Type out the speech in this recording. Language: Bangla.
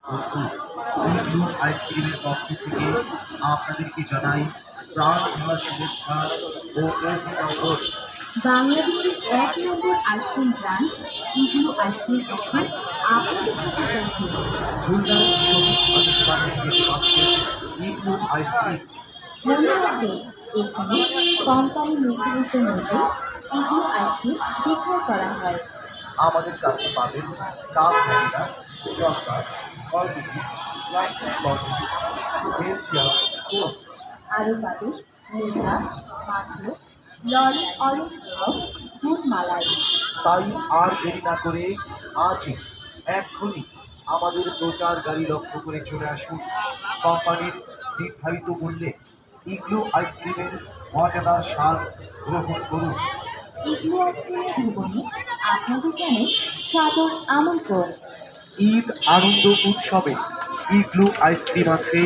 ইগলু আইসক্রিমের পক্ষ থেকে আপনাদেরকে জানাই প্রাণ ভরা শুভেচ্ছা ও অভিনন্দন। বাংলাদেশের ১ নম্বর আইসক্রিম ব্র্যান্ড ইগলু আইসক্রিম এখন আপনাদের কাছে পৌঁছে। ফুলদার সবুজ আবিষ্কারের যে পাচ্ছেন ইগলু আইসক্রিম। মনে রাখবেন, এখানে কোম্পানি নির্ধারিত মূল্যে ইগলু আইসক্রিম বিক্রয় করা হয়। আমাদের কাছে পাবেন cup vanilla, chocolate, already plastic bottle, healthier coke. আরও পাবেন মেঘা, মাখো, লরি অরেঞ্জ হাউস, দুধ মালাই। তাই আর দেরি না করে আজই এক্ষুনি আমাদের প্রচার গাড়ি লক্ষ্য করে চলে আসুন। কোম্পানির নির্ধারিত মূল্যে ইগলু আইসক্রিমের মজাদার স্বাদ গ্রহণ করুন। ইগলু আইসক্রিমের ভুবনে আপনাদের জানাই সাদর আমন্ত্রণ। ঈদ আনন্দ উৎসবে ইগলু আইসক্রিম আছে